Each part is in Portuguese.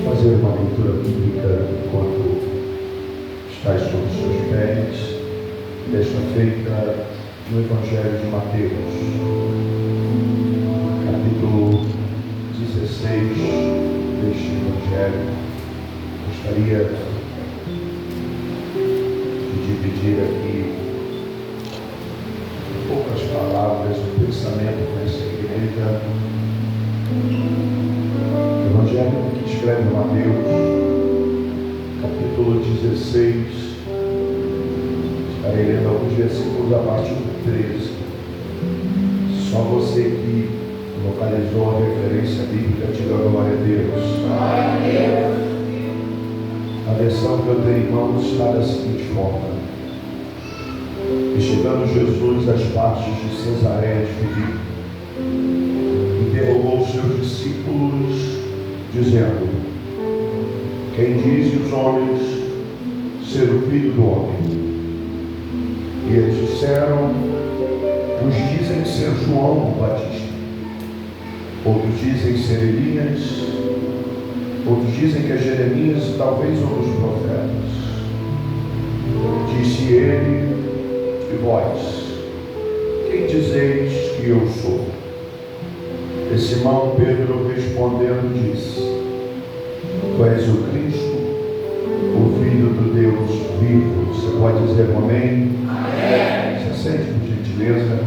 fazer uma leitura bíblica enquanto estás sobre os seus pés, desta feita no Evangelho de Mateus, capítulo 16 deste Evangelho. Gostaria de dividir aqui em poucas palavras o pensamento dessa igreja. Evangelho que escreve Mateus, capítulo 16, estarei lendo alguns versículos a partir do 13. Só você que localizou a referência bíblica, diga glória a Deus. Glória a Deus. A versão que eu tenho em mãos está da seguinte forma: e chegando Jesus às partes de Cesareia de Filipe, interrogou os seus discípulos, dizendo: quem dizem os homens ser o Filho do Homem? E eles disseram: uns dizem ser João o Batista, outros dizem ser Elias, outros dizem que é Jeremias e talvez um dos profetas. Disse ele: e vós, quem dizeis que eu sou? E Simão Pedro respondendo disse: tu és o Cristo, o Filho do Deus vivo. Você pode dizer um amém? Amém. Se sente, por gentileza.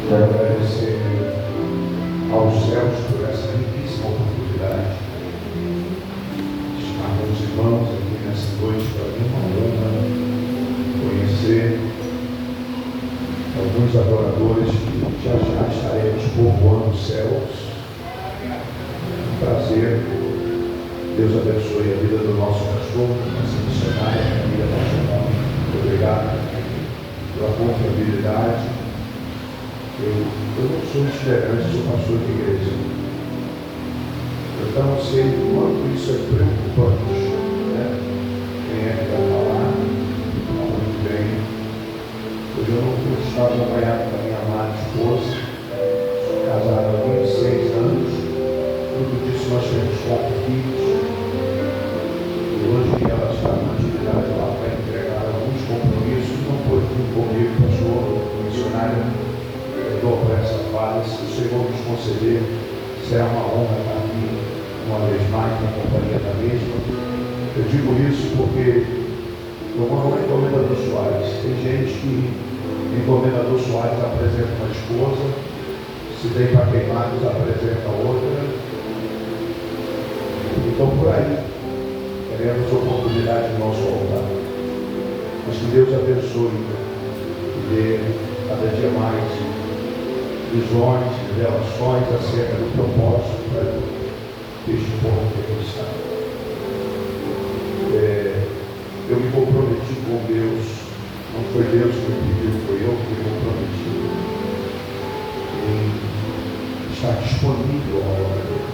Quero agradecer aos céus por essa riquíssima oportunidade de estar com os irmãos aqui nessa noite. Para mim é uma honra conhecer alguns adoradores que já estaremos povoando os céus. Prazer. Deus abençoe a vida do nosso pastor, nossa missionária, a família nacional. Muito obrigado pela confiabilidade. Eu não sou itinerante, sou pastor de igreja. Então eu sei o quanto isso é preocupante, né? Quem é que vai falar? Muito bem. Hoje eu não vou estar trabalhando com a minha amada esposa. Sou casado há 26 anos. Tudo disso nós temos 4 filhos. E hoje ela está numa atividade lá para entregar alguns compromissos. Não pôde vir comigo, pastor, missionário. Para essa fase, se o Senhor nos conceder, será uma honra estar aqui uma vez mais na companhia da mesma. Eu digo isso porque eu moro no Encomendador Soares. Tem gente que Encomendador Soares apresenta uma esposa, se vem para Queimados apresenta outra. Então por aí teremos oportunidade no nosso altar. Mas que Deus abençoe e dê cada dia mais visões, revelações acerca do propósito deste povo que aqui está. Eu me comprometi com Deus, não foi Deus que me pediu, foi eu que me comprometi em estar disponível à obra dele.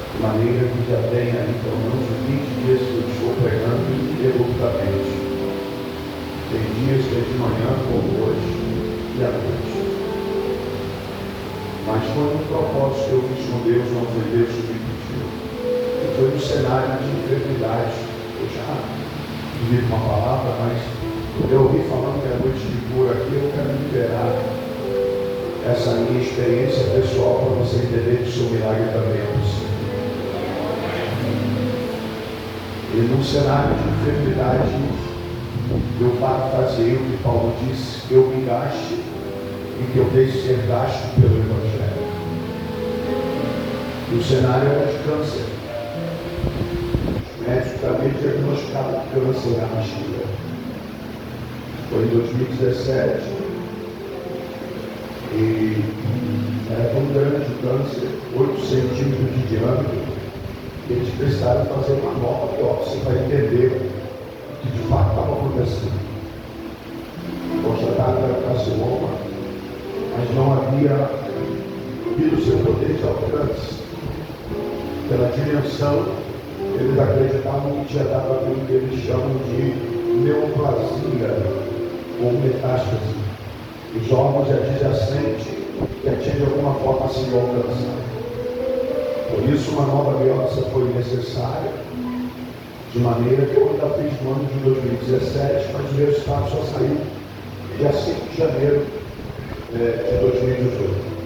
De maneira que já tem ali pelo menos 20 dias que eu estou pregando ininterruptamente. Tem dias que é de manhã, como hoje, e à noite. Mas foi um propósito que eu fiz com Deus, não foi Deus que me pediu. E foi um cenário de enfermidade. Eu já vi uma palavra, mas eu ouvi falando que a noite de cura aqui, eu quero liberar essa minha experiência pessoal para você entender que o seu milagre também é possível. E num cenário de enfermidade, eu parafraseei o que Paulo disse: eu me gaste e que eu deixe ser gasto pelo Evangelho. E o cenário era de câncer. Os médicos também diagnosticaram câncer na bexiga. Foi em 2017 e era tão grande o câncer, 8 centímetros de diâmetro, que eles precisaram fazer uma nova biópsia para entender o que de fato estava acontecendo. Constatado era carcinoma, mas não havia tido seu poder de alcance. Pela dimensão, eles acreditavam que tinha dado aquilo que eles chamam de neoplasia ou metástase. Os órgãos adjacentes que atingem alguma uma forma a ser alcançada. Por isso, uma nova aliança foi necessária, de maneira que eu ainda fiz no ano de 2017, mas o resultado só saiu dia 5 de janeiro de 2018.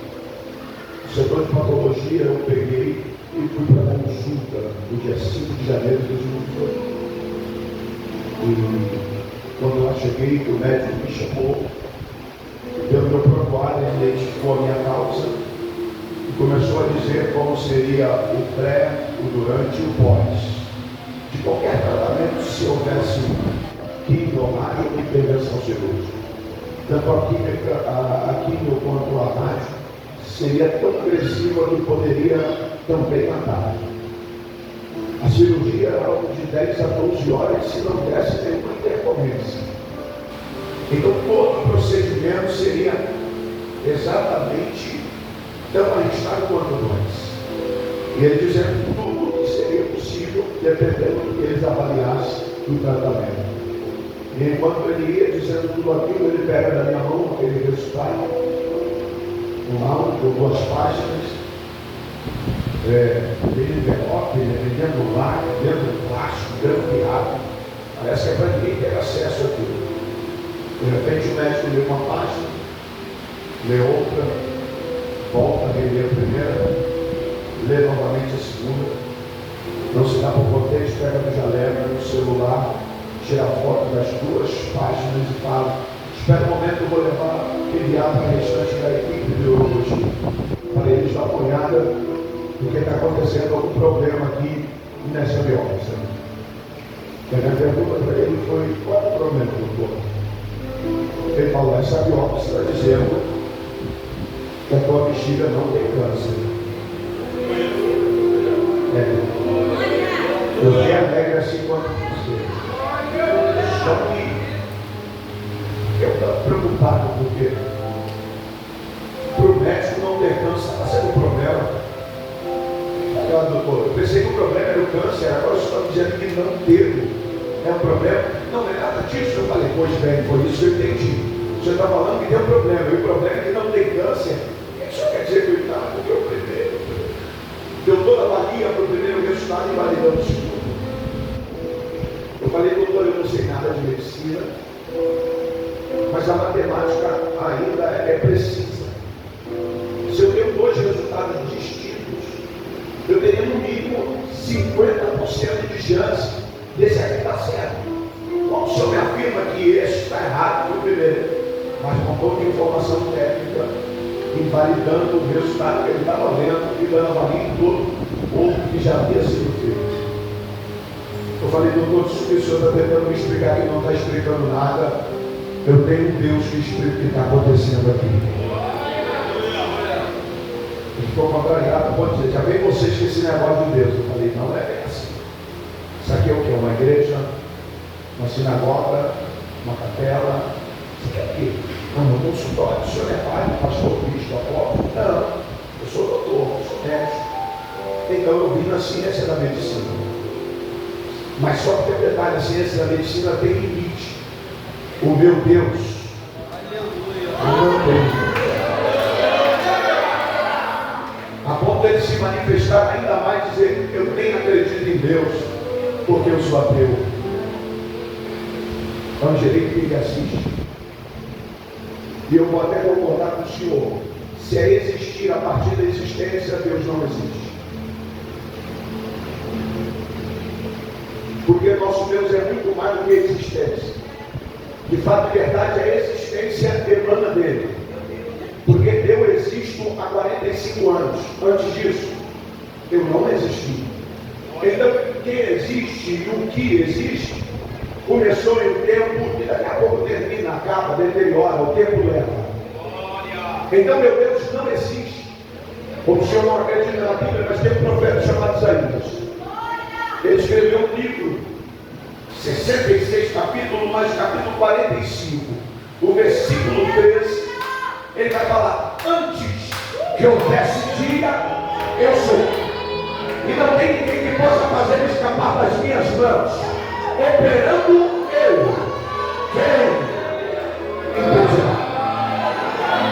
O setor de patologia eu peguei e fui para a consulta no dia 5 de janeiro de 2018. E quando eu cheguei, o médico me chamou, deu meu prontuário, identificou a minha causa e começou a dizer como seria o pré, o durante e o pós de qualquer tratamento se houvesse quimio, rádio ou intervenção cirúrgica. Tanto a quimio quanto a rádio seria tão agressiva que poderia também matar. A cirurgia era algo de 10 a 12 horas se não desse nenhuma intercorrência. Então todo o procedimento seria exatamente tão arriscado quanto nós. E ele dizendo tudo que seria possível, dependendo do que eles avaliassem do tratamento. E enquanto ele ia dizendo tudo aquilo, ele pega da minha mão aquele resultado, um áudio, 2 páginas, ele envelope, ele dentro do lápis, dentro do plástico, grampeado. Parece que é para ninguém ter acesso àquilo. De repente o médico lê uma página, lê outra, volta a reler a primeira, lê novamente a segunda, não se dá por contente, pega no jaleco, no celular, tira a foto das 2 páginas e fala: espera um momento, eu vou enviar para a restante da equipe de urologia, para eles dar uma olhada no que está acontecendo, algum problema aqui nessa biópsia. E a minha pergunta para ele foi: qual é o problema, doutor? Ele falou: essa biópsia está dizendo que a tua bexiga não tem câncer. Eu tenho a regra assim quanto você. Só que eu estou preocupado porque para o médico não ter câncer está sendo um problema. Doutor, eu pensei que o problema era o câncer, agora você está dizendo que não teve. É um problema? Não é nada disso. Eu falei: pois bem, foi isso que eu entendi. Você está falando que tem um problema, e o problema é que não tem câncer. Isso quer dizer que ele está, porque o primeiro deu toda a valia para o primeiro resultado e validando o segundo. Eu falei: doutor, eu não sei nada de medicina, mas a matemática ainda é precisa. Se eu tenho 2 resultados distintos, eu teria no mínimo 50% de chance desse aqui estar certo. Como o senhor me afirma que esse está errado no primeiro, mas com pouca informação técnica, invalidando o resultado que ele estava vendo e dando a valia em todo o outro que já havia sido feito. Eu falei: doutor, se o senhor está tentando me explicar que não está explicando nada, eu tenho um Deus que explica o que está acontecendo aqui. Ele ficou contrariado, pode dizer: já vem vocês com esse negócio de Deus. Eu falei: não é bem assim. Isso aqui é o que? Uma igreja, uma sinagoga, uma capela. Isso aqui é o quê? Não, um consultório. O senhor é pai, pastor, bispo, apóstolo? Não, eu sou doutor, eu sou médico. Então eu vim na ciência da medicina. Mas só que tem um detalhe: a ciência da medicina tem limite. O meu Deus não tem. A ponto de ele se manifestar ainda mais, dizer: eu nem acredito em Deus, porque eu sou ateu. Angelique me assiste. E eu vou até concordar com o senhor: se é existir a partir da existência, Deus não existe. Porque nosso Deus é muito mais do que existência. De fato, verdade, a existência emana dele. Porque eu existo há 45 anos. Antes disso, eu não existi. Então, quem existe e o que existe começou em um tempo que daqui a pouco termina, acaba, deteriora, o tempo leva. Então, meu Deus não existe. Como o senhor não acredita na Bíblia, mas tem um profeta chamado Isaías. Ele escreveu um livro, 66 capítulos, mais capítulo 45, o versículo 13, ele vai falar: antes que houvesse dia, eu sou. E não tem ninguém que possa fazer me escapar das minhas mãos. Operando eu, quem impedirá?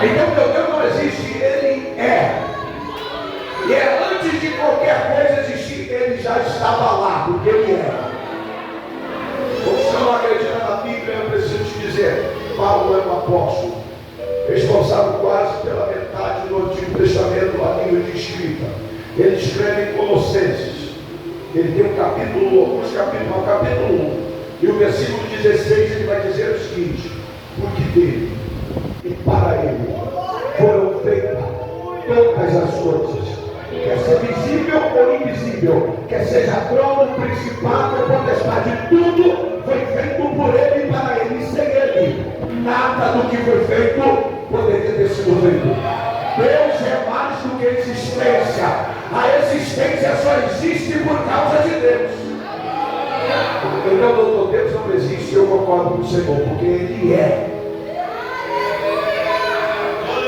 Então meu Deus não existe, ele é. Ele escreve em Colossenses. Ele tem um capítulo, alguns capítulos, o capítulo 1. E o versículo 16 ele vai dizer o seguinte: porque dele e para ele foram feitas todas as coisas, quer ser visível ou invisível, quer seja trono, principado ou potestade, tudo foi feito por ele e para ele. Sem ele, nada do que foi feito poderia ter sido feito. Deus é mais do que existência. A existência só existe por causa de Deus. Então, doutor, Deus não existe, eu concordo com o Senhor, porque Ele é.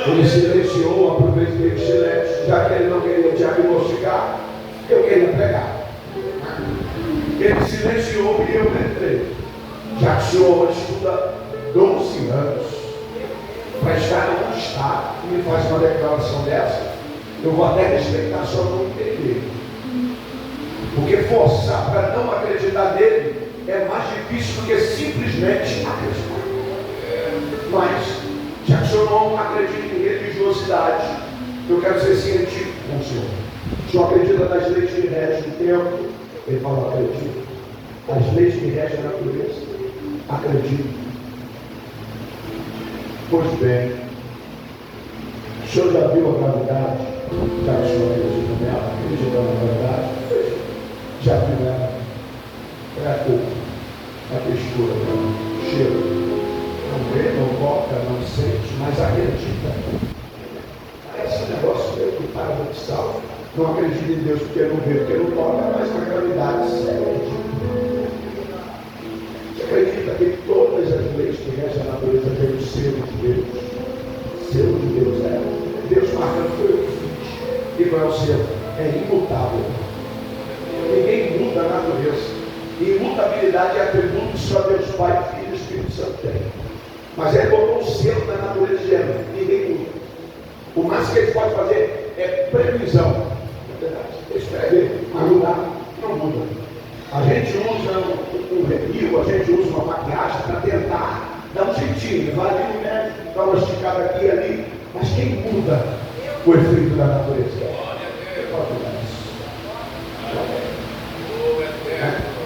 Ele silenciou, aproveitei o silêncio, já que Ele não queria diagnosticar, eu queria pregar. Ele silenciou e eu entrei. Já que o senhor estuda 12 anos para estar num estado e me faz uma declaração dessa, eu vou até respeitar, só não entender. Porque forçar para não acreditar nele é mais difícil do que simplesmente acreditar. Mas, já que o senhor não acredita em religiosidade, eu quero ser científico com o senhor. O senhor acredita nas leis que regem o tempo? Ele falou: acredito. As leis que regem a natureza? Acredito. Pois bem, o senhor já viu a gravidade? Já que o senhor acredita nela? Acredita na gravidade? Já viu ela? É a cor, a textura, o cheiro. Não vê, não toca, não sente, mas acredita. Parece um negócio meio que paradoxal. Não acredita em Deus porque não vê, porque não toca, mas na gravidade você acredita. Você acredita que todas as leis que regem a natureza têm o selo de Deus? Selo de Deus é. Deus marcando foi o que fiz. E qual é o selo? É imutável. Ninguém muda a natureza. Imutabilidade é atributo que só Deus Pai, Filho e Espírito Santo tem. Mas ele botou um selo na natureza de Deus. Ninguém muda. O máximo que ele pode fazer é previsão. É verdade. Escrever, mas mudar não muda. A gente usa um review, a gente usa uma maquiagem para tentar dar um jeitinho. Vai ali no médico, dá uma esticada aqui e ali. Mas quem muda o efeito da natureza?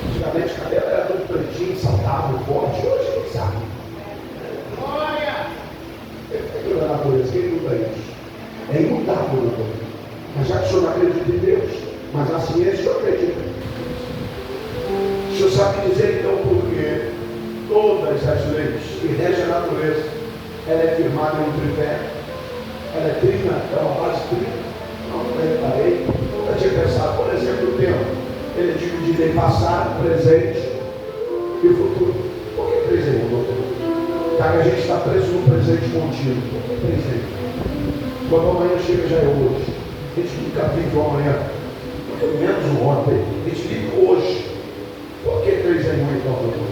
Antigamente o cabelo era todo pretinho, saudável, forte. Hoje quem sabe? Efeito da natureza, quem muda isso? É imutável, doutor. Mas já que o senhor não acredita em Deus, mas na ciência o senhor acredita. O senhor sabe dizer então por que todas as leis que regem a natureza, ela é firmada em um tripé? Ela é trina, é uma base trina? Não reparei. Eu tinha pensado, por exemplo, o tempo. Ele é dividido em passado, presente e futuro. Por que presente, doutor? Já que a gente está preso no presente contínuo. Por que presente? Quando amanhã chega já é hoje. A gente nunca vive o amanhã. Muito menos o ontem. A gente vive hoje. Por que 3 em 1 então, doutor?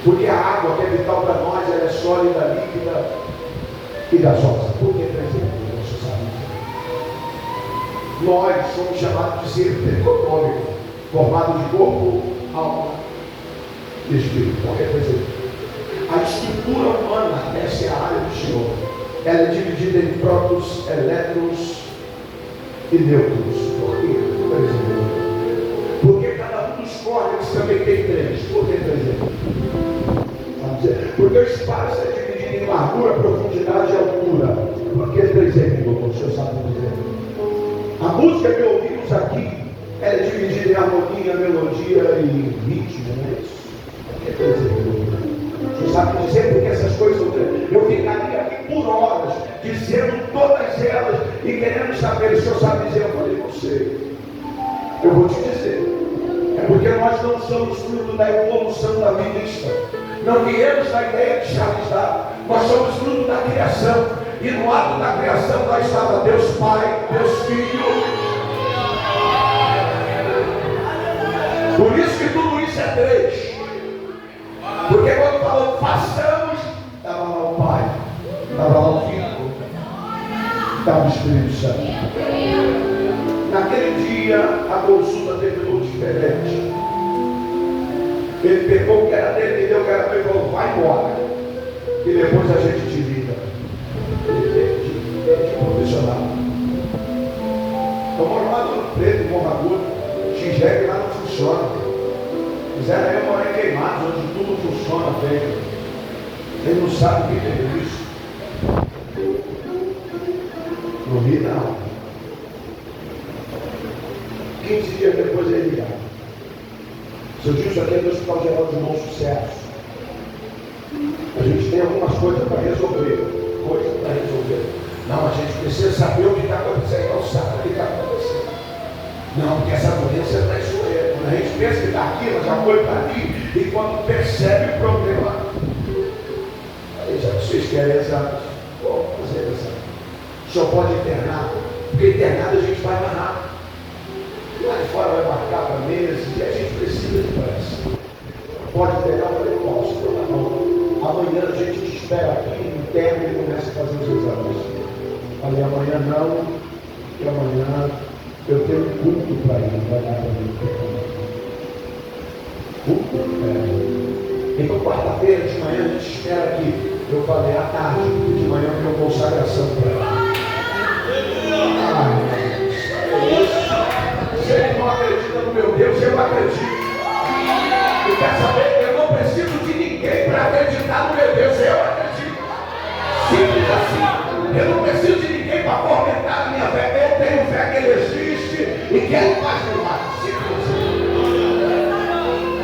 Porque a água que é vital para nós, ela é sólida, líquida e gasosa. Por que 3 em 1? Você sabe. Nós somos chamados de ser tricotômico, formado de corpo, alma e espírito. Por que 3 em 1? A estrutura humana, essa é a área do Senhor. Ela é dividida em prótons, elétrons e nêutrons. Por que 3 em 1? Porque cada um dos córtex também tem 3. Por que 3 em 1? Vamos dizer, porque o espaço é dividido em largura, profundidade e altura. Por que 3 em 1, doutor? O senhor sabe dizer? A música que ouvimos aqui é dividida em harmonia, melodia e ritmo, não é isso? Por que 3 em 1? Você sabe dizer porque essas coisas eu ficaria aqui por horas dizendo todas elas e querendo saber. Se eu sabe dizer, eu falei, não sei. Eu vou te dizer. É porque nós não somos fruto da evolução darwinista. Não viemos da ideia de Charles Darwin. Nós somos fruto da criação. E no ato da criação lá estava Deus Pai, Deus Filho. Por isso que tudo isso é 3. Porque quando falou façamos, estava lá o Pai, estava lá o Filho, estava o Espírito Santo. Naquele dia a consulta terminou diferente. Ele pegou o que era dele, me deu o que era dele e falou, vai embora. E depois a gente te liga. Ele é de profissional. Então Preto, Bom Bagulho, Xinjeque lá não funciona. Fizeram aí uma hora queimado, onde tudo funciona bem. Ele não sabe o que é isso. Não vi não. 15 dias depois ele ligava. Seu tio, isso aqui é do Hospital Geral de Bom Sucesso. A gente tem algumas coisas para resolver. Não, a gente precisa saber o que está acontecendo. Não sabe o que está acontecendo. Não, porque essa doença é traiçoeira. Quando a gente pensa que está aqui, ela já foi para ali. E quando percebe o problema, aí já que vocês querem exames, vou fazer exame. O senhor pode internar, porque internado a gente vai mais rápido. Lá de fora vai marcar para meses e a gente precisa de pressa. Pode internar, eu falei, posso, tá bom. Amanhã a gente te espera aqui, interna e começa a fazer os exames. Falei, amanhã não, porque amanhã eu tenho um culto para ir, não vai dar para mim. Culto? É. Então, quarta-feira de manhã a gente espera aqui. Eu falei, à tarde, de manhã eu tenho consagração para ir. Você não acredita no meu Deus, eu acredito. E quer saber? Eu não preciso de ninguém para acreditar no meu Deus, eu acredito. Simples assim. Eu não preciso de ninguém para fomentar a minha fé. Eu tenho fé que ele existe e quero mais do mais. Simples assim.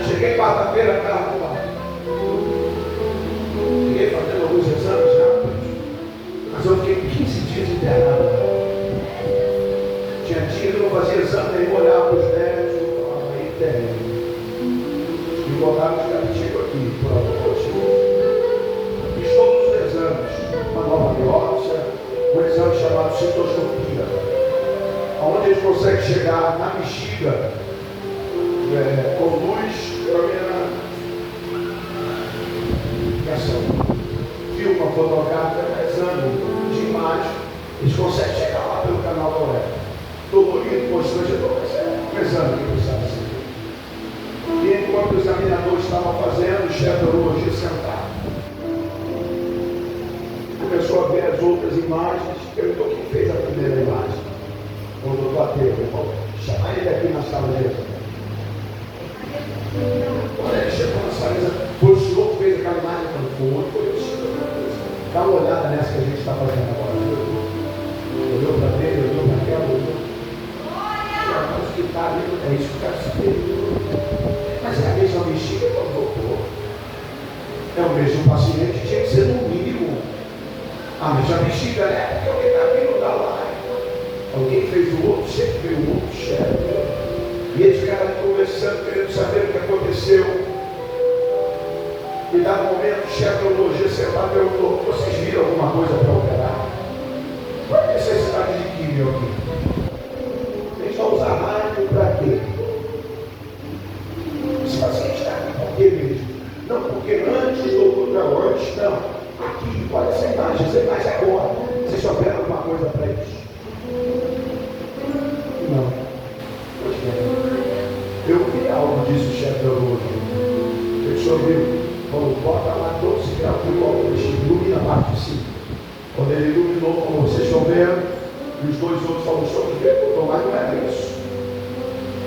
Cheguei quarta-feira, carro do lado. Cheguei fazendo alguns exames rápidos. Mas eu fiquei 15 dias internado. Tinha dia que eu não fazia exame, nem olhava para os médicos, aí tem. E botaram os garotinhos aqui, pronto, fiz todos os exames, uma nova biópsia, um exame chamado citoscopia, onde eles conseguem chegar na bexiga com luz para minha ligação. Filma fotográfica, exame de imagem, eles conseguem chegar lá pelo canal da web. Dolorido, constrangedor, mas é um exame que precisava ser. E enquanto o examinador estava fazendo, o chefe da urologia sentado. Começou a ver as outras imagens, perguntou quem fez a primeira imagem. O doutor Ateu, ele falou, chama ele aqui na sala de exame. Quando ele chegou na sala de exame, foi o senhor que fez aquela imagem, foi o senhor. Dá uma olhada nessa que a gente está fazendo agora. Olhou para ele, olhou para aquela, olhou. Que está ali, é isso que eu quero saber. Mas é a mesma bexiga, doutor. É o mesmo paciente, tinha que ser no mínimo. A mesma bexiga, né? Porque alguém está vindo da lá. Alguém fez o outro, sempre veio o outro chefe. E eles ficaram conversando, querendo saber o que aconteceu. E dado momento, o chefe da urologia sentado perguntou: vocês viram alguma coisa para operar? Qual é a necessidade de químio aqui? Para usar rádio para quê? Esse paciente está aqui por quê mesmo? Não, porque antes, doutor, não, antes não. Aqui, olha essa imagem agora. Vocês só querem alguma coisa para isso? Não. Eu vi algo, disse o chefe da urologia. Ele só viu, falou, bota lá 12 graus de cobre, ilumina a parte de cima. Quando ele iluminou, como vocês estão vendo, e os dois outros falaram, mas não era isso.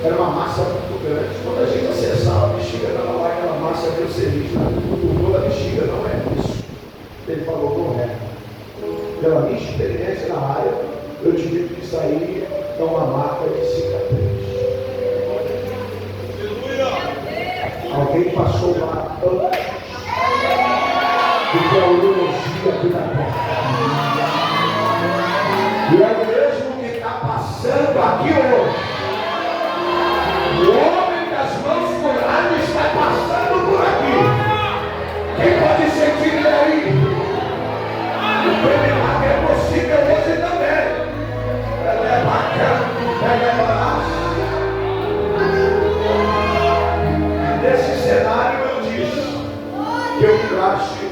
Era uma massa muito grande. Quando a gente acessava a bexiga, estava lá aquela massa cancerígena. O tumor da bexiga não é isso. Ele falou, não é. Pela minha experiência na área, eu tive que sair com uma marca de cicatriz. Alguém passou lá antes do que a urologia aqui na terra. E é o mesmo que está passando aqui hoje. O homem das mãos curadas está passando por aqui. Quem pode sentir ele aí? O milagre é possível hoje também. Ela é bacana, ela é barata. Nesse cenário eu disse que eu miraste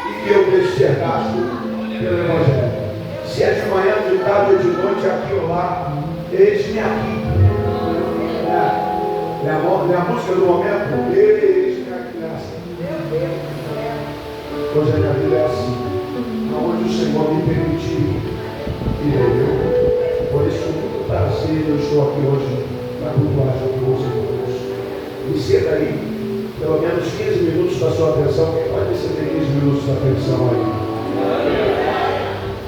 e que eu descerdaste pelo Evangelho. Se é de manhã, de tarde ou de noite, aqui ou lá, eis-me aqui. É a música do momento, eis-me aqui nessa. Hoje a minha vida é assim. Aonde o Senhor me permitiu ir eu. Por isso, com muito prazer, e eu estou aqui hoje para cultuar junto com os irmãos. Me ceda aí, pelo menos 15 minutos da sua atenção. Quem pode ceder 15 minutos da atenção aí?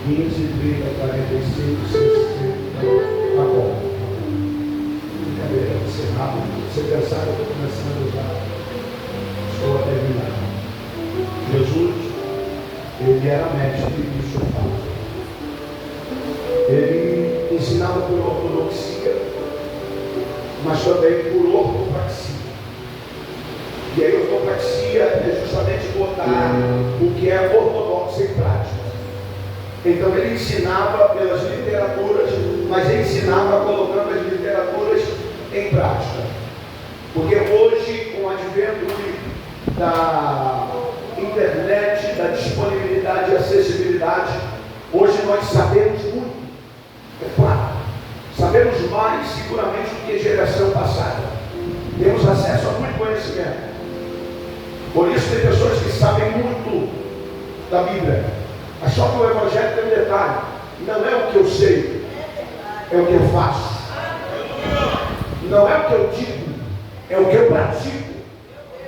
15, 30, 45, 60. Tá bom. Brincadeira, vai ser rápido. Você pensar que eu estou começando já. Estou a terminar. Jesus, ele era mestre de sofá. Ele ensinava por ortodoxia, mas também por ortopraxia. E a ortopraxia é justamente botar o que é ortodoxo em prática. Então ele ensinava pelas literaturas, mas ele ensinava colocando as literaturas em prática. Porque hoje, com o advento da internet, da disponibilidade e acessibilidade, hoje nós sabemos muito. É claro, sabemos mais seguramente do que a geração passada. Temos acesso a muito conhecimento. Por isso tem pessoas que sabem muito da Bíblia. Mas só que o Evangelho tem um detalhe. Não é o que eu sei, é o que eu faço. Não é o que eu digo, é o que eu pratico.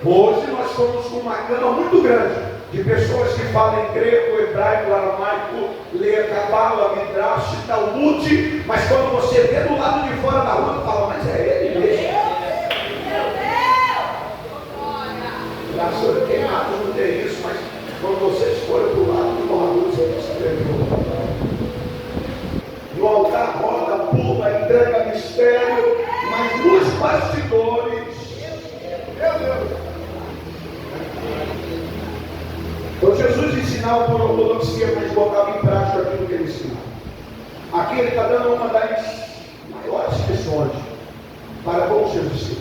Hoje nós estamos com uma gama muito grande de pessoas que falam grego, hebraico, aramaico, lê Cabala, Midrash, Talmud, mas quando você vê do lado de fora da rua, fala, mas é ele mesmo. Graças a Deus, quem mata não tem isso, mas quando vocês forem para o lado de uma luz, você escreveu. No altar roda, pula, entrega mistério, mas nos bastidores, meu Deus. Então Jesus ensinava por ortodoxia, mas botava em prática aquilo que ele ensinava. Aqui ele está dando uma das maiores lições para bons discípulos.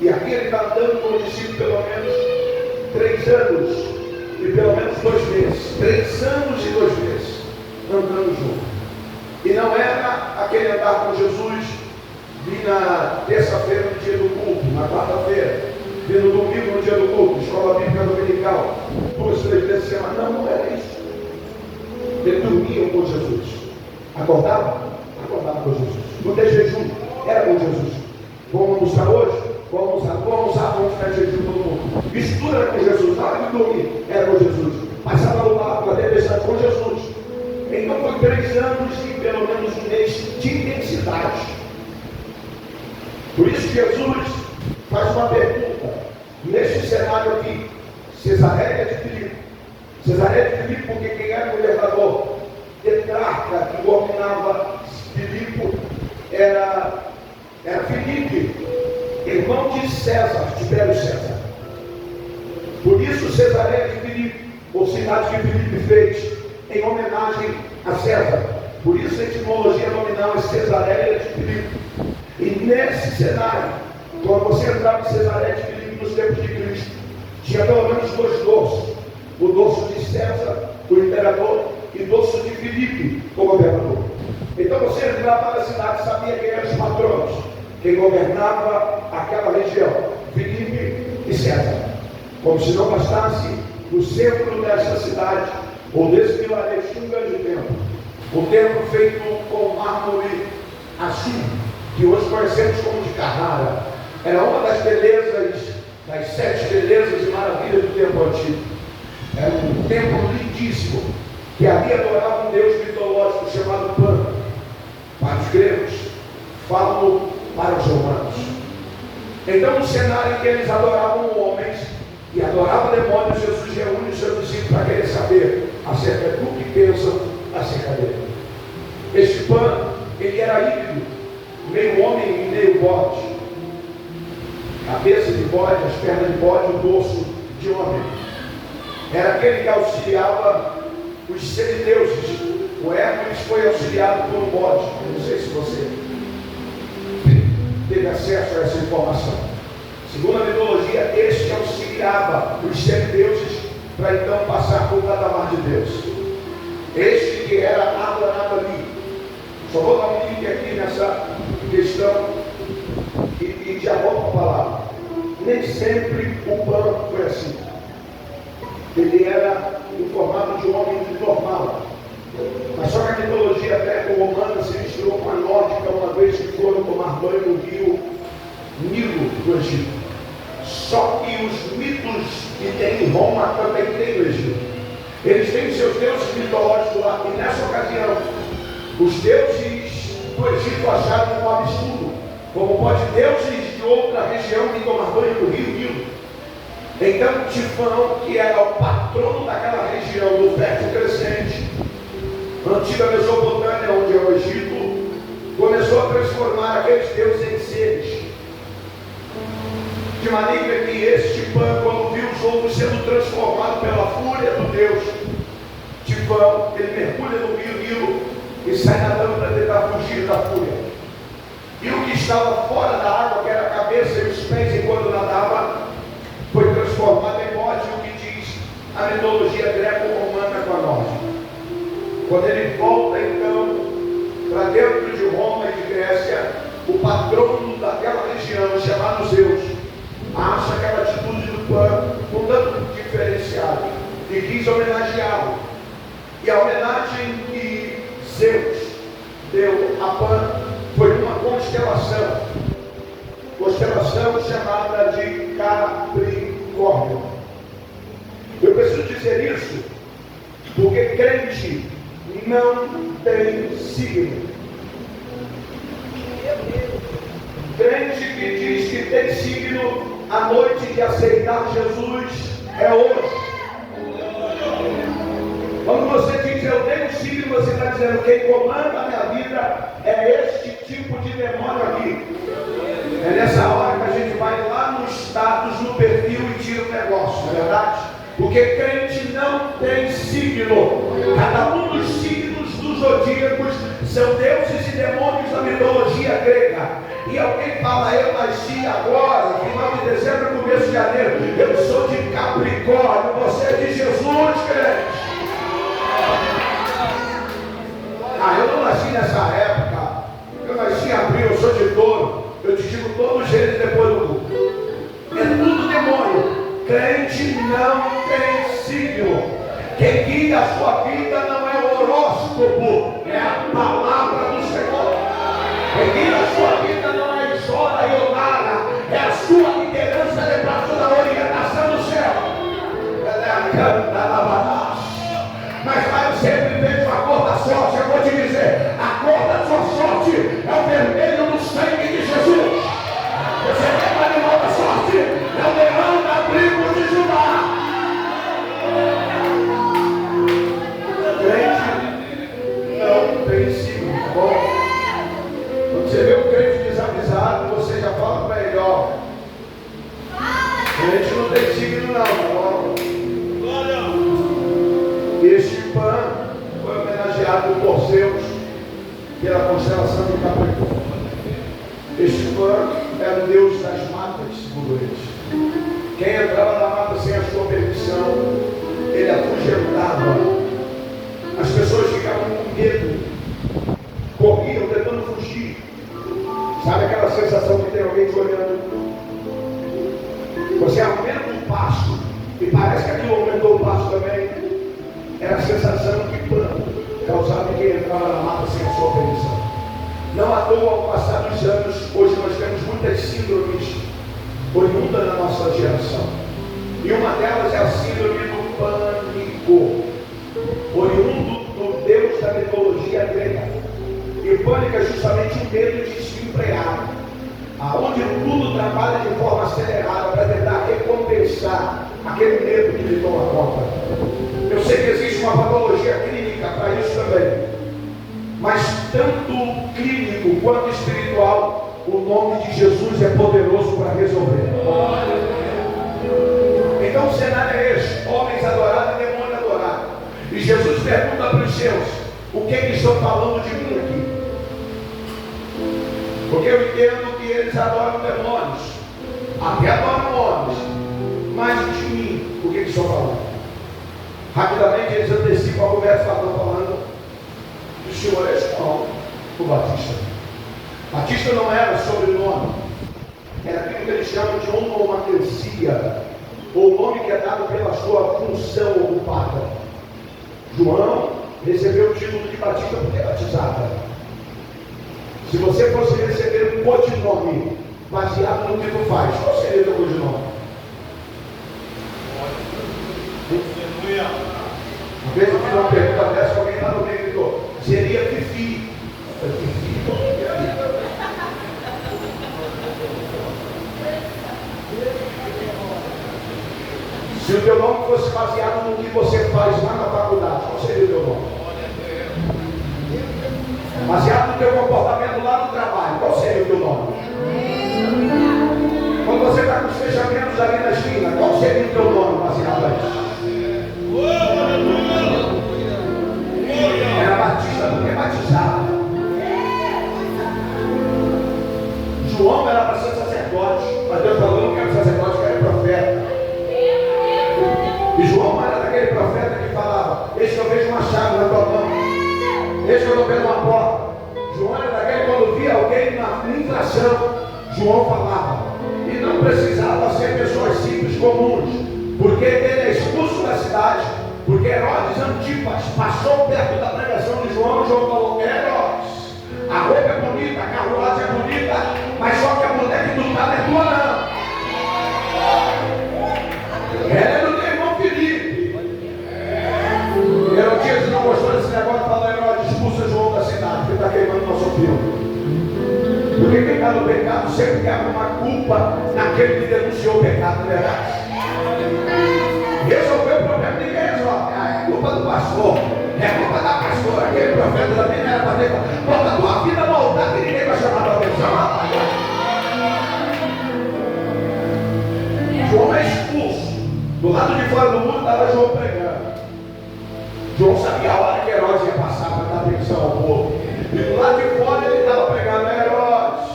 E aqui ele está dando como discípulo pelo menos 3 anos e pelo menos 2 meses. 3 anos e 2 meses andando junto. E não era aquele andar com Jesus vir na terça-feira no dia do culto, na quarta-feira, vir no domingo no dia do culto, escola bíblica dominical, 2, 3 vezes por semana. Não era isso. Ele dormia com Jesus. Acordava? Acordava com Jesus. No jejum, era com Jesus. Vamos almoçar hoje? Vamos ficar em jejum todo mundo. Mistura com Jesus. Na hora de dormir, era com Jesus. Passava no barco, até pensar com Jesus. Então foi 3 anos e pelo menos 1 mês de intensidade. Por isso Jesus faz uma pergunta. Neste cenário aqui, Cesareia de Filipe. Cesareia de Filipe, porque quem era o governador, tetrarca que governava Filipe, era Filipe, irmão de César, Tibério César. Por isso Cesareia de Filipe, ou cidade que Filipe fez, em homenagem a César. Por isso a etimologia nominal é Cesareia de Filipe. E nesse cenário, quando você entrava em Cesareia de Filipe nos tempos de Cristo, tinha pelo menos 2 dorsos. O dorso de César, o imperador, e o dorso de Filipe, o governador. Então você entrava na cidade e sabia quem eram os patrões, quem governava aquela região, Filipe e César. Como se não bastasse, no centro dessa cidade, ou desse vilarejo, tinha um grande templo. O templo feito com mármore azul, que hoje conhecemos como de Carrara. Era uma das belezas, das 7 belezas e maravilhas do templo antigo. Era um templo lindíssimo, que ali adorava um deus mitológico chamado Pan. Para os gregos, falam para os romanos. Então, no cenário em que eles adoravam homens e adoravam demônios, Jesus reúne os seus discípulos para querer saber acerca do que pensam acerca dele. Este Pan, ele era híbrido, meio homem e meio bode. Cabeça de bode, as pernas de bode, o dorso de homem. Era aquele que auxiliava os semideuses. O Hércules foi auxiliado por um bode. Eu não sei se você teve acesso a essa informação. Segundo a mitologia, este auxiliava os semideuses para então passar por patamar de Deus. Este que era adorado ali. Só vou dar um link aqui nessa questão e já volto a palavra. Nem sempre o Pan foi assim. Ele era em formato de um homem normal. Mas só que a mitologia greco-romana se misturou com a nórdica uma vez que banho no rio Nilo do Egito. Só que os mitos que tem em Roma também tem no Egito. Eles têm seus deuses mitológicos lá, e nessa ocasião, os deuses do Egito acharam um absurdo. Como pode deuses de outra região que tomar banho no rio Nilo? Então Tifão, que era o patrono daquela região do Fértil Crescente, antiga Mesopotâmia, onde é o Egito, começou a transformar aqueles deuses em seres. De maneira que este Tifão, quando viu os outros sendo transformados pela fúria do Deus, Tifão, ele mergulha no rio Nilo e sai nadando para tentar fugir da fúria. E o que estava fora da água, que era a cabeça e os pés enquanto nadava, foi transformado em morte, o que diz a mitologia greco-romana com a nórdica. Quando ele volta então para dentro de Roma e de Grécia, o patrono daquela região, chamado Zeus, acha aquela atitude do Pan um tanto diferenciada e quis homenageá-lo. E a homenagem que Zeus deu a Pan foi uma constelação chamada de Capricórnio. Eu preciso dizer isso porque crente não tem signo. Crente que diz que tem signo, a noite de aceitar Jesus é hoje. Quando você diz eu tenho signo, você está dizendo quem comanda a minha vida é este tipo de demônio aqui. É nessa hora que a gente vai lá no status, no perfil e tira o negócio, não é verdade? Porque crente não tem signo. Cada um dos signos dos zodíacos são deuses e demônios da mitologia grega. E alguém fala, eu nasci agora, final de dezembro, começo de janeiro, eu sou de Capricórnio, você é de Jesus, crente. Eu não nasci nessa época, eu nasci em abril, eu sou de touro, eu te digo todos eles depois do culto. É tudo demônio. Crente não tem signo. Quem guia a sua vida não é o horóscopo, é a palavra do Senhor. Quem guia a sua vida não é Isora e Onara, é a sua liderança debaixo da orientação do céu. Ela é a canta da batalha. Mas vai sempre vejo a cor da sorte. Eu vou te dizer, a cor da sua sorte é o vermelho do sangue de Jesus. Você tem o animal da sorte, é o leão da tribo de Judá. Crente não tem signo, tá bom? Quando você vê um crente desavisado, você já fala para ele, ó, crente não tem signo não, tá bom? Este Pan foi homenageado por Zeus pela constelação de Capricórnio. Este Pan era o deus das matas, segundo eles. Quem entrava na mata sem a sua permissão, ele afugentava. As pessoas ficavam com medo, corriam tentando fugir. Sabe aquela sensação que tem alguém te olhando? Você aumenta um passo e parece que aquilo aumentou o passo também. Era a sensação que causava quem entrava na mata sem a sua permissão. Não à toa, ao passar dos anos, hoje nós temos muitas síndromes oriundas na nossa geração. E uma delas é a síndrome do pânico, oriundo do deus da mitologia grega. E o pânico é justamente o medo de se empregar, aonde tudo trabalha de forma acelerada para tentar recompensar aquele medo que lhe toma conta. Eu sei que existe uma patologia clínica para isso também, mas tanto clínico quanto espiritual, o nome de Jesus é poderoso para resolver. Então o cenário é este: homens adorados e demônio adorado. E Jesus pergunta para os seus: o que eles estão falando de mim aqui? Porque eu entendo que eles adoram demônios, até adoram homens, mas de mim, o que eles estão falando? Rapidamente eles antecipam a conversa, estão falando do Senhor João o Batista. Batista não era sobrenome, era aquilo que eles chamam de onomatopeia, ou o nome que é dado pela sua função ocupada. João recebeu o título de Batista porque é batizado. Se você fosse receber o codinome baseado no que tu faz. Qual seria o teu codinome? Uma vez eu fiz uma pergunta dessa, alguém lá no meio gritou: seria Fifi. Se o teu nome fosse baseado no que você faz lá na faculdade, qual seria o teu nome? Baseado no teu comportamento lá no trabalho, qual seria o teu nome? Quando você está com os fechamentos ali na esquina, qual seria o teu nome baseado nisso? Era batista porque é batizado. João era para ser sacerdote, mas Deus falou: não quero sacerdote, quero profeta. E João era daquele profeta que falava: eis que eu vejo uma chave na tua mão, eis que eu estou vendo uma porta. João era daquele que quando via alguém na infração, João falava. E não precisava ser pessoas simples, comuns, porque ele é expulso da cidade, porque Herodes Antipas passou perto da pregação de João. João falou: Herodes, a roupa é bonita, a carruagem é bonita, mas só que a mulher que tu está não é tua, não. Ela é do teu irmão Felipe. Herodias não gostou desse negócio, falou: Herodes, expulsa João da cidade, que está queimando nosso filho. Porque quem está no pecado sempre quer uma culpa naquele que denunciou o pecado, não é verdade? Resolveu o problema, ninguém resolve. É culpa do pastor, é culpa da pastora. Aquele profeta também não era para ter. Bota a tua vida no altar que ninguém vai chamar a atenção, rapaz. João é expulso. Do lado de fora do muro estava João pregando. João sabia a hora que Herodes ia passar para dar atenção ao povo. E do lado de fora ele estava pregando: Herodes,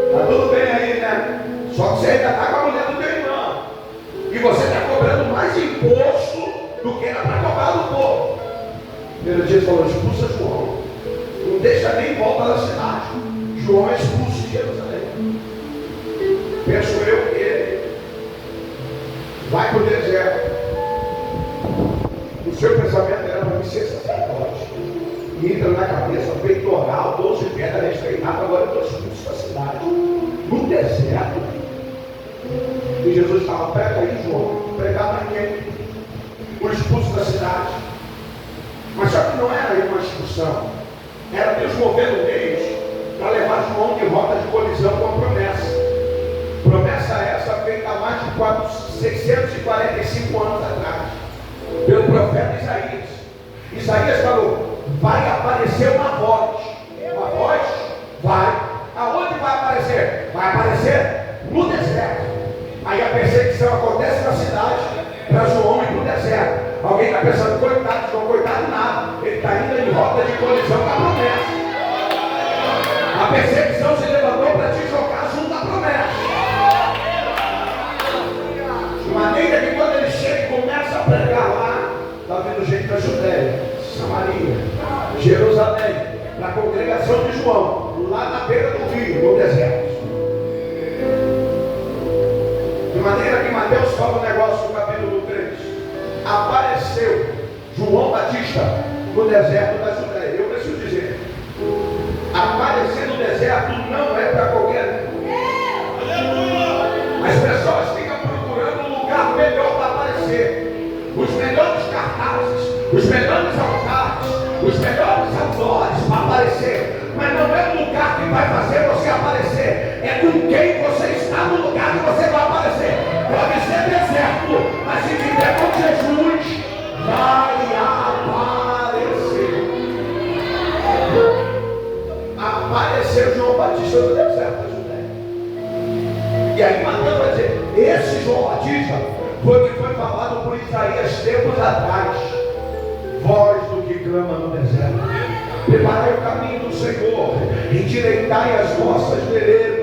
está tudo bem aí, né? Só que você ainda está com a mulher do teu irmão. E você está cobrando mais imposto do que era para cobrar do povo. Herodias falou: expulsa João. Não deixa nem volta da cidade. João é expulso de Jerusalém. Penso eu que ele vai para o deserto. O seu pensamento era para ser sacerdote. E entra na cabeça, peitoral, 12 pedras respeitadas, agora eu estou expulso da cidade. No deserto. E Jesus estava: prega aí, João. Pregar para quem? O expulso da cidade. Mas só que não era aí uma expulsão. Era Deus movendo meios para levar João de rota de colisão com a promessa. Promessa essa feita há mais de 645 anos atrás, pelo profeta Isaías. Isaías falou: vai aparecer uma voz. Uma voz? Vai. Aonde vai aparecer? Vai aparecer no deserto. Aí a perseguição acontece na cidade para João ir para o deserto. Alguém está pensando: coitado, João, coitado nada. Ele está indo em rota de colisão com a promessa. A perseguição se levantou para te jogar junto à promessa. De maneira que quando ele chega e começa a pregar lá, está vindo gente da Judéia, Samaria, Jerusalém, para a congregação de João, lá na beira do rio, no deserto. De maneira que Mateus fala um negócio no capítulo 3. Apareceu João Batista no deserto da Judéia. Eu preciso dizer: aparecer no deserto não é para qualquer um. As pessoas ficam procurando um lugar melhor para aparecer. Os melhores cartazes, os melhores altares, os melhores autores para aparecer. Mas não é o lugar que vai fazer você aparecer, é com quem você está no lugar que você vai aparecer. Pode ser deserto, mas se tiver com Jesus, vai aparecer. Apareceu João Batista no deserto da Judéia. E aí Mateus vai dizer: esse João Batista foi o que foi falado por Isaías tempos atrás. Voz do que clama no deserto: preparai o caminho do Senhor, endireitai as vossas veredas.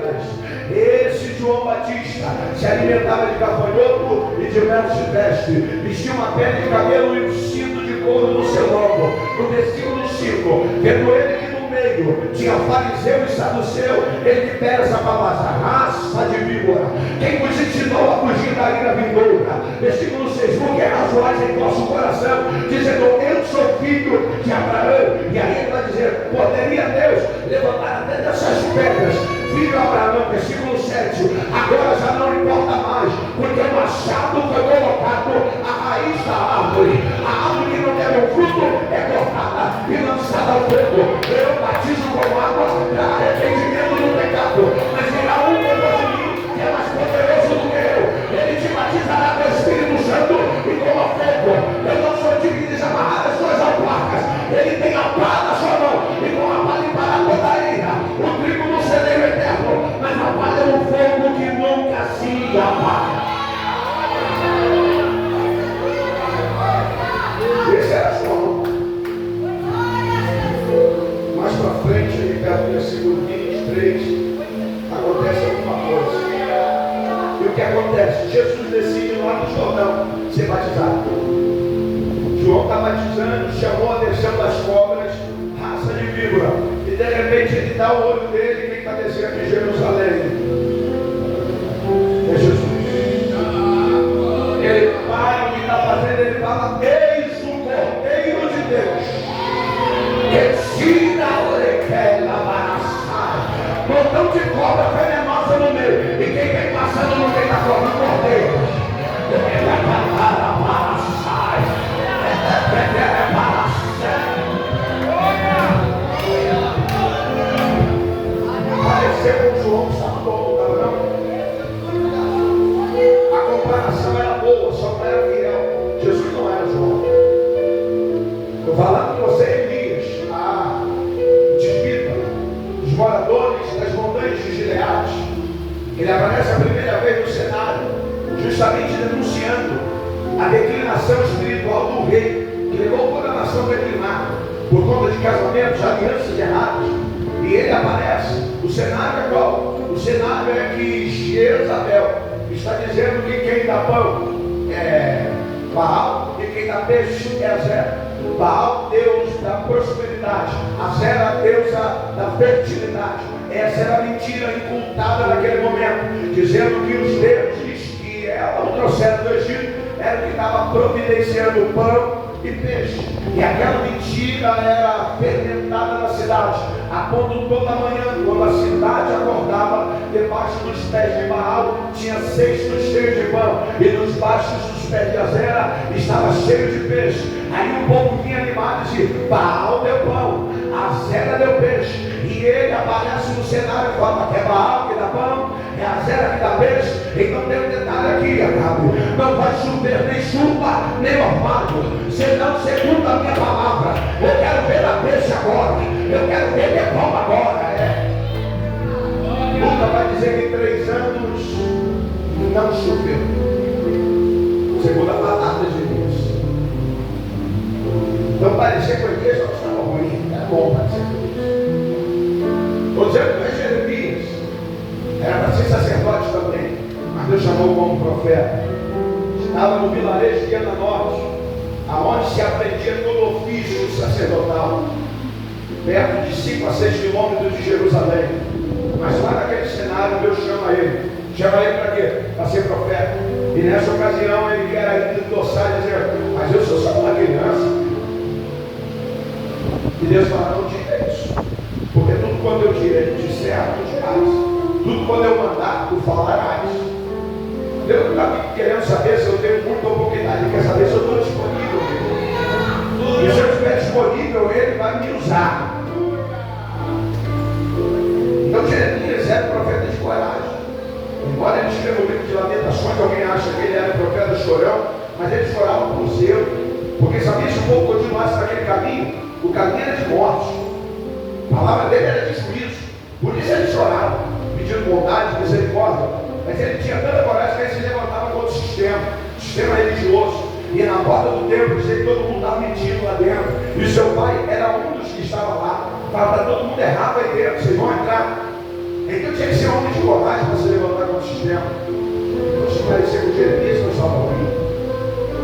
Esse João Batista se alimentava de gafanhoto e de mel silvestre, vestia uma pele de cabelo e um cinto de couro no seu ombro. No versículo 5, vendo ele que no meio medo. Tinha fariseu e saduceu. Ele libera essa palavra, raça de víbora. Quem vos ensinou a fugir da ira vindoura? Versículo 6. Porque razoais em vosso coração, dizendo, eu sou filho de Abraão. E aí ele vai dizer, poderia Deus levantar até dessas pedras filho de Abraão? Versículo 7. Agora já não importa mais, porque o machado foi colocado à raiz da árvore. A árvore que não deve um fruto é cortada e lançada ao fogo. Eu batizo com água para arrependimento do pecado, mas virá um depois de mim que é mais poderoso do que eu. Ele te batizará com o Espírito Santo e com o fogo. Eu não sou digno de amarrar as suas alparcas. Ele tem a pá na sua mão e com a pá limpará toda a ira. O trigo no celeiro eterno, mas a pá é um fogo que nunca se apaga. Esse era a sua mão. Mais para frente, aí perto do versículo 23, acontece alguma coisa. E o que acontece? Jesus decide lá no Jordão ser batizado. João está batizando, chamou a atenção das cobras, raça de víbora. E de repente ele dá o olho dele, quem está descendo de Jerusalém é Jesus. Ele para o que está fazendo, ele fala, eis o Cordeiro de Deus, que tira a orelha baraçada. Montão de cobra venenosa no meio, e quem vem passando no meio da cobra, o Cordeiro. Ele vai cantar a baraçada, é baraçada. Pareceu com João, sabe como não? A comparação era boa, só que era fiel. Jesus não era João. Estou falando que você é Elias, o Tibita, os moradores das montanhas de Gileade. Ele aparece a primeira vez no cenário, justamente denunciando a declinação espiritual do rei, que levou toda a nação a declinar por conta de casamentos, alianças erradas. E ele aparece. O cenário é qual? O cenário é que Jezabel está dizendo que quem dá pão é Baal e quem dá peixe é Azera. Baal, Deus da prosperidade, Azera, deusa da fertilidade. Essa era a mentira incultada naquele momento, dizendo que os deuses que ela trouxeram do Egito eram que estavam providenciando pão e peixe. E aquela mentira era fermentada na cidade, a ponto toda manhã, quando a cidade acordava, debaixo dos pés de Baal tinha cestos cheios de pão, e nos baixos dos pés de Azera estava cheio de peixe. Aí o povo vinha animado e dizia, Baal deu pão, Azera deu peixe. E ele aparece no cenário e fala que é Baal que dá pão, é Azera que dá peixe. Então tem um detalhe aqui, Acabe, não vai chover nem chuva, nem orvalho, senão segundo a minha palavra. Eu quero ver a peixe agora, eu quero ver de pão agora. Lucas vai dizer que em 3 anos não choveu, segundo a palavra de Deus. Então parecia que a igreja não estava ruim, era bom parecer com isso. Estou dizendo que o Jeremias era para ser sacerdote também, mas Deus chamou como profeta. Estava no vilarejo de Ananorte, aonde se aprendia todo o ofício sacerdotal, perto de 5 a 6 quilômetros de Jerusalém. Mas lá naquele cenário Deus chama ele. Chama ele para quê? Para ser profeta. E nessa ocasião ele quer ainda endossar e dizer, mas eu sou só uma criança. E Deus fala, não diga isso, porque tudo quando eu disser, tu dirás. Tudo quando eu mandar, tu falarás. Deus não está querendo saber se eu tenho muita oportunidade, Ele quer saber se eu estou disponível. E se eu estiver disponível, Ele vai me usar. Então Jeremias era profeta de coragem. Embora ele escreva o livro de Lamentações, alguém acha que ele era profeta chorão, mas ele chorava por zelo, porque sabia se o povo continuasse naquele caminho, o caminho era de morte, a palavra dele era de juízo. Por isso ele chorava, pedindo bondade, misericórdia. Mas ele tinha tanta coragem que ele se levantava contra o sistema religioso, e na porta do templo dizia que todo mundo estava mentindo lá dentro, e o seu pai era um dos que estava lá. Falava, todo mundo errado aí dentro, vocês vão entrar. Então tinha que ser homem de coragem para se levantar contra o sistema. Não se parecia com Jeremias, não estava ruim.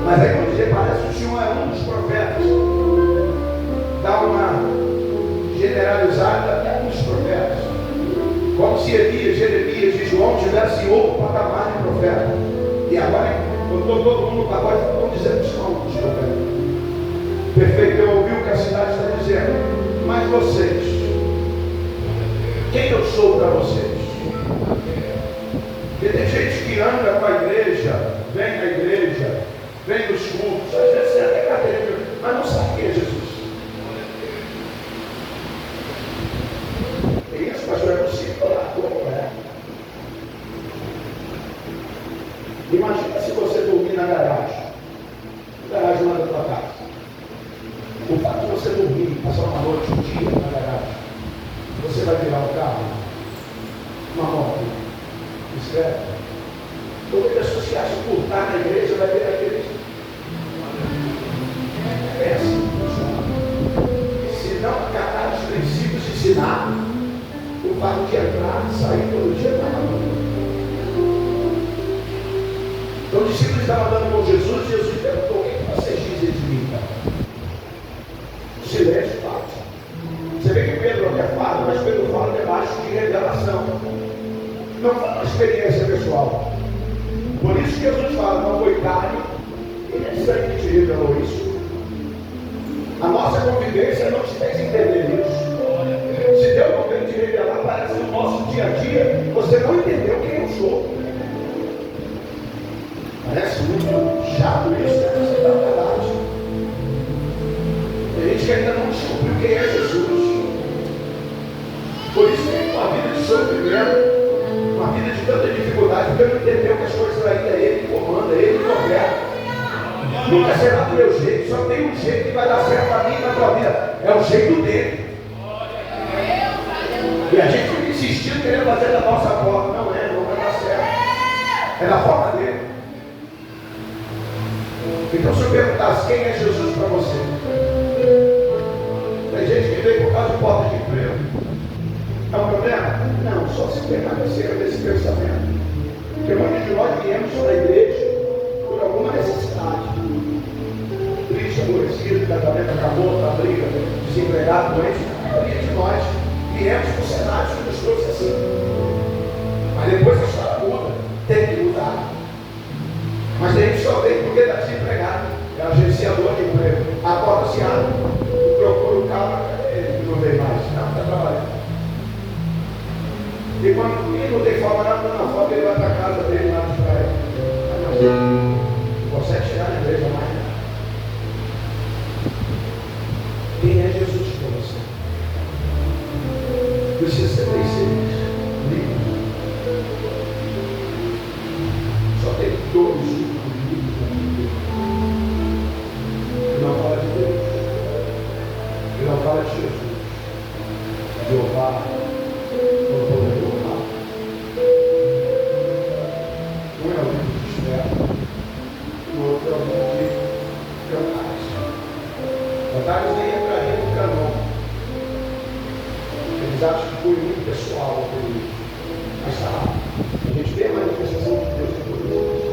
Mas aí quando você parece que o Senhor é um dos profetas, dá uma generalizada até com os profetas. Como se Elias, Jeremias e João tivessem outro patamar de profeta. E agora, botou todo mundo no pacote, estão dizendo que são os profetas. Perfeito, eu ouvi o que a cidade está dizendo. Mas vocês, quem eu sou para vocês? Porque tem gente que anda com a igreja, vem na igreja, vem nos cultos, às vezes é até cadeira, mas não sabe quem é Jesus. É isso, pastor, é possível lá, como é? Imagina se você dormir na garagem lá da tua casa. O fato de você dormir, passar uma noite, um dia na garagem, você vai virar um carro, uma moto, bicicleta. Todas as pessoas que acham por estar na igreja vai virar igreja. É assim que funciona. Se não acatar os princípios ensinados, o fato de entrar e sair todo dia está maluco. Então os discípulos estavam andando com Jesus e Jesus perguntou: o que vocês dizem de mim? Silêncio, bate. Você vê que Pedro até fala, mas Pedro fala debaixo de revelação. Não foi uma experiência pessoal. Por isso que Jesus fala: não foi carne e sangue que te revelou isso. A nossa convivência não te fez entender isso. Se Deus não veio te revelar, parece que no nosso dia a dia você não entendeu quem eu sou. Parece muito chato isso, né? Você está na verdade. Tem gente que ainda não descobriu quem é Jesus. Por isso tem uma vida de sofrimento, uma vida de tanta dificuldade, porque não entendeu que as coisas ainda é Ele que comanda, Ele que governa. Nunca será do meu jeito, só tem um jeito que vai dar certo para mim e na tua vida. É o jeito dele. E a gente fica insistindo, querendo fazer da nossa forma. Não vai dar certo. É da forma dele. Então, se eu perguntasse quem é Jesus para você, tem gente que veio por causa de porta de emprego. É um problema? Não, só se permanecer nesse pensamento. Porque muitos de nós viemos para a igreja por alguma necessidade. Triste, aborrecido, casamento acabou, está briga, desempregado, doente. A maioria de nós viemos por cenários que nos trouxe assim. Mas depois a história muda, tem que mudar. Mas tem gente só veio porque está desempregado, é agenciador de emprego. A porta se abre, procura o cara, ele não veio mais, não, está trabalhando. E quando ele não tem forma, não, forma ele vai para a casa dele lá de praia. Mas não consegue chegar na igreja mais. Quem é Jesus para você? Dos 66 livros, só tem 2 livros na Bíblia. Ele não fala de Deus, ele não fala de Jesus, de Jeová, o poder do Jeová. Um é o livro de Esther, o outro é o livro de Cantares. Cantares nem entra aí no canon. Eles acham que foi muito pessoal aquele livro. Mas está lá. A gente vê a manifestação de Deus em tudo isso.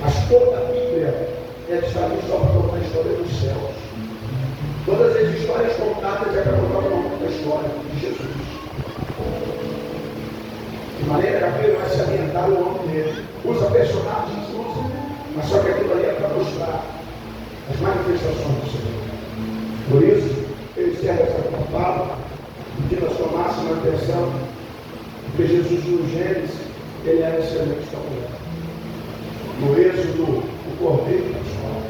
Mas toda a Bíblia é justamente só para contar a história dos céus. Todas as histórias contadas é para contar uma outra história de Jesus. De maneira que a Bíblia vai se ambientar o nome dele. Usa personagens, usa. Mas só que aquilo ali é para mostrar as manifestações do Senhor. Por isso, ele serve essa palavra, pedindo a sua máxima atenção, porque Jesus no Gênesis, ele era excelente para a mulher. No Êxodo, o cordeiro da história.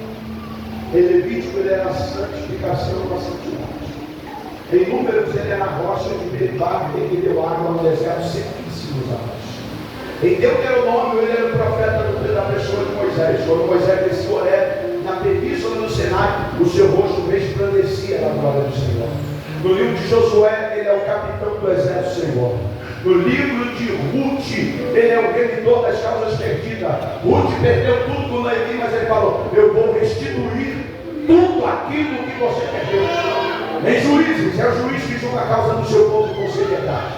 Em Levítico, ele era a santificação da santidade. Em Números, ele era a rocha de Meribá, que deu água no deserto sequíssimos anos. Em Deuteronômio, ele era o profeta da pessoa de Moisés. Quando Moisés desceu na península do Sinai, o seu rosto resplandecia na glória do Senhor. No livro de Josué, ele é o capitão do exército do Senhor. No livro de Ruth, ele é o remidor das causas perdidas. Ruth perdeu tudo com Noemi, mas ele falou: eu vou restituir tudo aquilo que você perdeu. Em Juízes, é o juiz que julga a causa do seu povo com seriedade.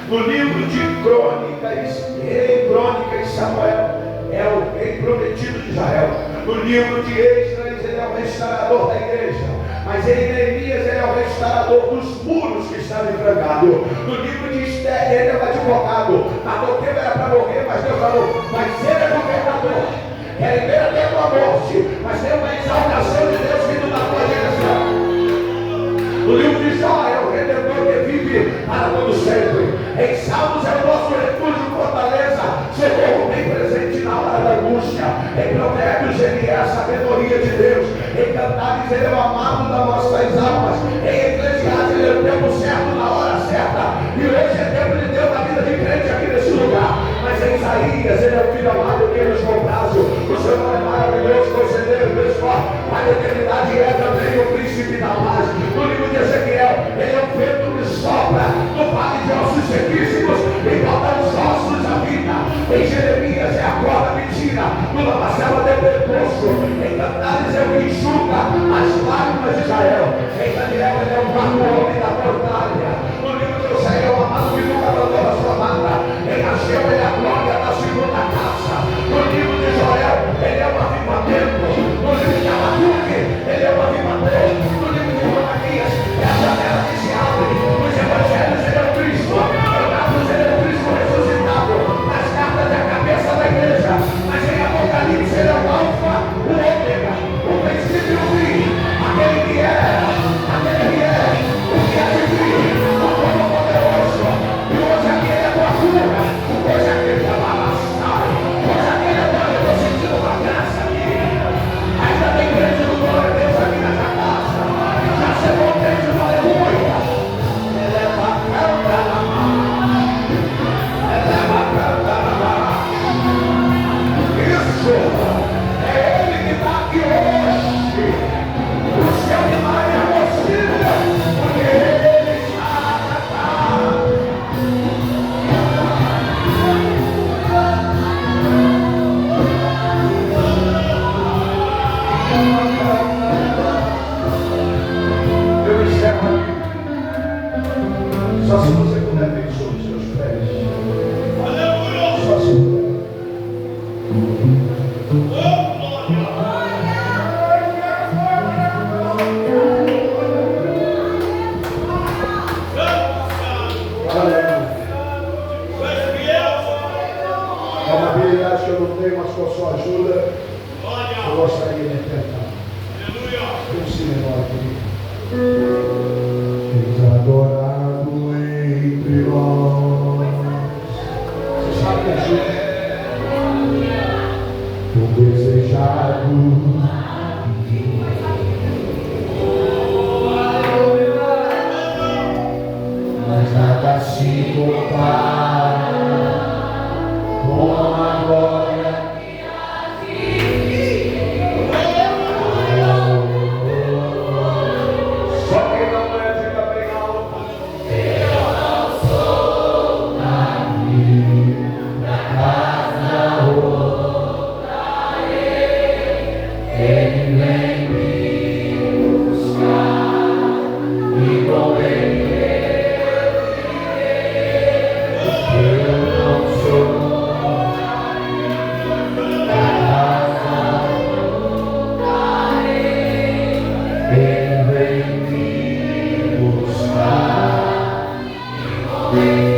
No livro de Crônicas, em Crônicas, Samuel é o rei prometido de Israel. No livro de Esdras, ele é o restaurador da igreja. mas Neemias ele é o restaurador dos muros que estavam enfrancados. No livro de Esther, ele é o advogado. Mardoqueu era para morrer, mas Deus falou, mas ele é governador. Ele veio até com a morte, mas tem uma exaltação de Deus vindo na tua direção. No livro de Jó é o redentor que vive para todo sempre. Em Salmos é o nosso refúgio, fortaleza, socorro bem presente na hora da angústia. Em Provérbios ele é a sabedoria de Deus. Em Cantares ele é o amado das nossas almas. Em Eclesiastes ele é o tempo certo na hora certa. E hoje é tempo de Deus na vida de crente aqui nesse lugar. Mas em Isaías ele é o filho amado que nos com prazo. O Senhor é maravilhoso, conselheiro, Deus forte. Pai da eternidade é também o príncipe da paz. No livro de Ezequiel, ele é o vento que sopra no vale de ossos sequíssimos e bota os ossos à vida. Em Jeremias é a corda que tira no lamacela de perposto. Em Cantares é o que enxuga as lágrimas de Israel. Em Daniel ele é o quarto homem da fornalha. No livro de Oséias é o amado que nunca abandonou a sua amada. Em Ageu ele é a glória da segunda casa. No livro de Joel ele é o avivamento. No livro de Abacuque ele é o avivador. No livro de Malaquias é a janela que se abre. Nos evangelhos ele é o Cristo. Em Atos ele é o Cristo ressuscitado. Nas cartas é a cabeça da igreja. Mas em Apocalipse ele é o alfa, o ômega, o princípio e o fim. Aquele que era, aquele que é, o que há de vir, o Todo-Poderoso. E hoje aquele é a tua cura. Hoje aquele é a balançar. Hoje aquele é a eu estou sentindo uma graça aqui. Ainda tem crente do glória a Deus aqui nessa casa. Já chegou o crente do aleluia. Eleva a canta na mão. Eleva a canta na mão. Isso é ele que está aqui hoje. O seu milagre é possível, porque ele está tratado. Eu encerro aqui. Só se você puder vir sobre os seus pés. Só se puder. É uma habilidade que eu não tenho, mas com a sua ajuda eu gostaria de tentar. Um sim menor aqui. És adorado entre nós. Você sabe que ajuda? O desejado. Mas nada se compara com a glória. Só quem não é, diga bem alto. Eu não sou navio da casa outra. Ele vem me buscar e com ele eu não sou da casa outra. Ele vem me buscar e com ele